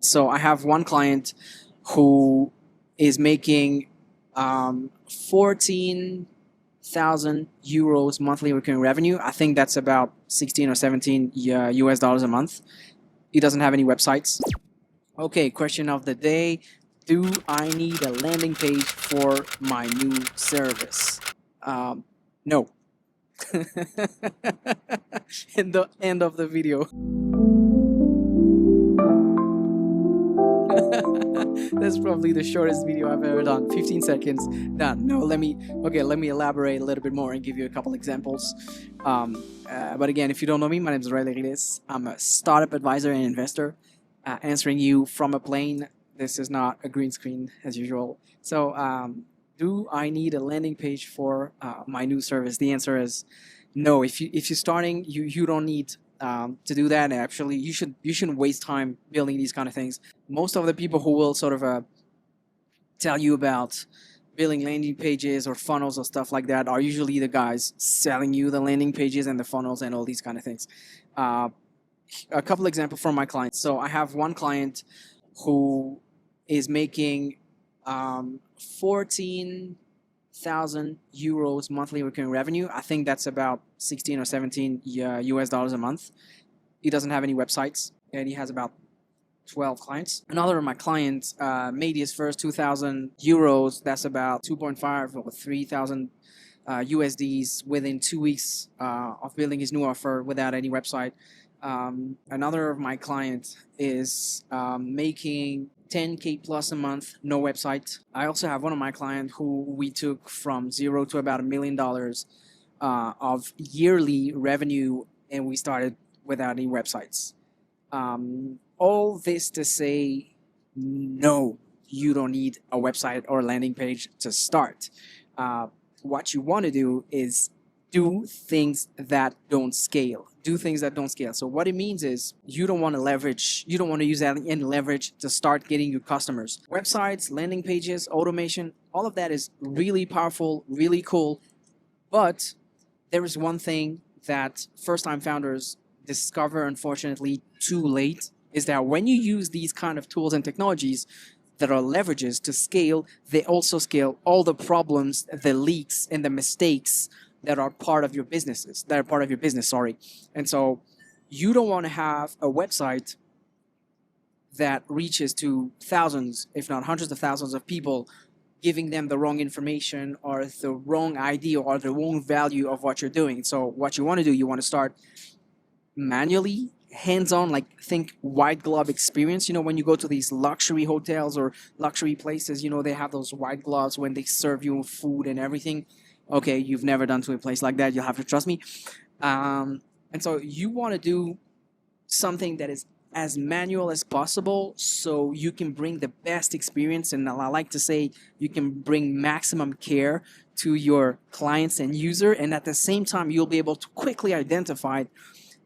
So I have one client who is making 14,000 euros monthly recurring revenue. I think that's about 16 or 17 US dollars a month. He doesn't have any websites. Okay, question of the day. Do I need a landing page for my new service? No. In the end of the video. That's probably the shortest video I've ever done. 15 seconds. No, let me elaborate a little bit more and give you a couple examples. But again, if you don't know me, my name is Overrated. I'm a startup advisor and investor, answering you from a plane. This is not a green screen as usual. So, do I need a landing page for my new service? The answer is no. If you're starting, you don't need to do that. And actually, you shouldn't waste time building these kind of things. Most of the people who will sort of tell you about building landing pages or funnels or stuff like that are usually the guys selling you the landing pages and the funnels and all these kind of things. A couple examples from my clients. So I have one client who is making 14,000 euros monthly recurring revenue. I think that's about 16 or 17 US dollars a month. He doesn't have any websites, and he has about 12 clients. Another of my clients made his first 2,000 euros. That's about 2.5 or 3,000 USDs within 2 weeks of building his new offer without any website. Another of my clients is making 10K plus a month, no website. I also have one of my clients who we took from zero to about $1 million of yearly revenue, and we started without any websites. All this to say, no, you don't need a website or landing page to start. What you want to do is do things that don't scale. Do things that don't scale. So what it means is you don't want to use any leverage to start getting your customers. Websites, landing pages, automation, all of that is really powerful, really cool. But there is one thing that first-time founders discover, unfortunately, too late, is that when you use these kind of tools and technologies that are leverages to scale, they also scale all the problems, the leaks, and the mistakes that are part of your business. And so you don't want to have a website that reaches to thousands, if not hundreds of thousands of people, giving them the wrong information or the wrong idea or the wrong value of what you're doing. So what you want to do, you want to start manually, hands-on, like think white glove experience. When you go to these luxury hotels or luxury places, they have those white gloves when they serve you food and everything. Okay, you've never done to a place like that. You'll have to trust me. And so you want to do something that is as manual as possible so you can bring the best experience. And I like to say you can bring maximum care to your clients and user. And at the same time, you'll be able to quickly identify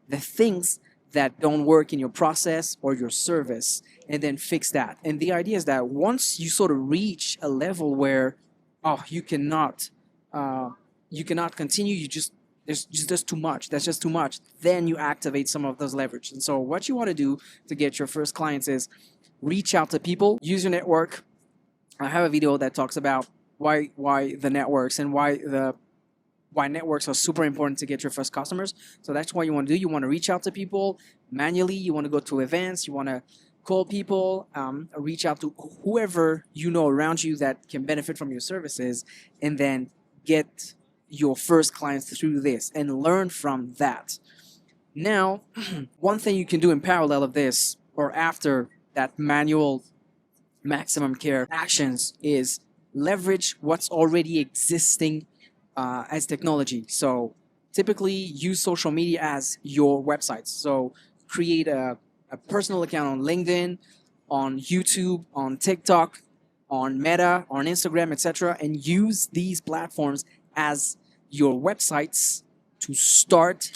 the things that don't work in your process or your service and then fix that. And the idea is that once you sort of reach a level where, you cannot continue, there's just too much. That's just too much. Then you activate some of those leverage. And so what you want to do to get your first clients is reach out to people, use your network. I have a video that talks about why the networks and why networks are super important to get your first customers. So that's what you want to do. You want to reach out to people manually. You want to go to events. You want to call people, reach out to whoever you know around you that can benefit from your services, and then get your first clients through this and learn from that. Now, one thing you can do in parallel of this or after that manual maximum care actions is leverage what's already existing as technology. So typically use social media as your websites. So create a personal account on LinkedIn, on YouTube, on TikTok, on Meta, on Instagram, etc., and use these platforms as your websites to start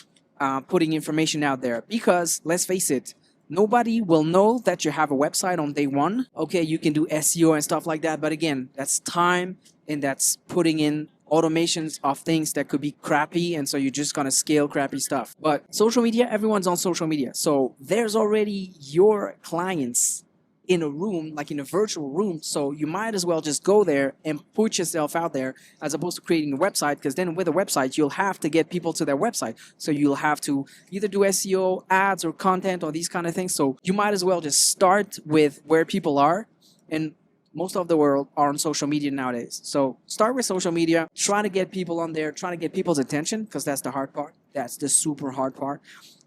putting information out there. Because let's face it, nobody will know that you have a website on day one. Okay, you can do SEO and stuff like that, but again, that's time and that's putting in automations of things that could be crappy, and so you're just gonna scale crappy stuff. But social media, everyone's on social media, so there's already your clients in a room, like in a virtual room. So you might as well just go there and put yourself out there as opposed to creating a website, because then with a website, you'll have to get people to their website. So you'll have to either do SEO, ads, or content, or these kind of things. So you might as well just start with where people are. And most of the world are on social media nowadays. So start with social media, try to get people on there, try to get people's attention, because that's the hard part. That's the super hard part.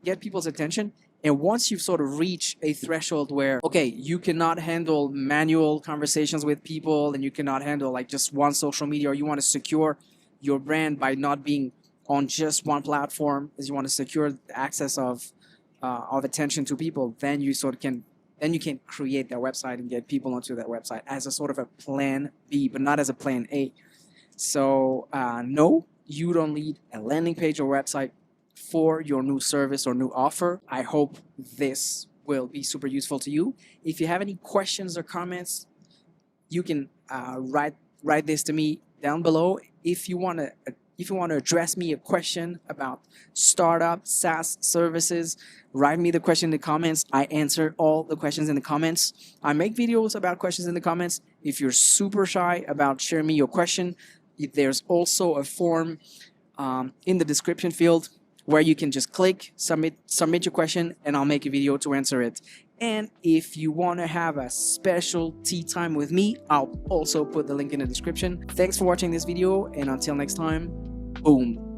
Get people's attention. And once you've sort of reached a threshold where, okay, you cannot handle manual conversations with people, and you cannot handle like just one social media, or you want to secure your brand by not being on just one platform, as you want to secure the access of attention to people, then you can create that website and get people onto that website as a sort of a plan B, but not as a plan A. So no, you don't need a landing page or website for your new service or new offer. I hope this will be super useful to you. If you have any questions or comments, you can write this to me down below. If you want to address me a question about startup SaaS services, write me the question in the comments. I answer all the questions in the comments. I make videos about questions in the comments. If you're super shy about sharing me your question, there's also a form in the description field where you can just click, submit your question, and I'll make a video to answer it. And if you want to have a special tea time with me, I'll also put the link in the description. Thanks for watching this video, and until next time, boom.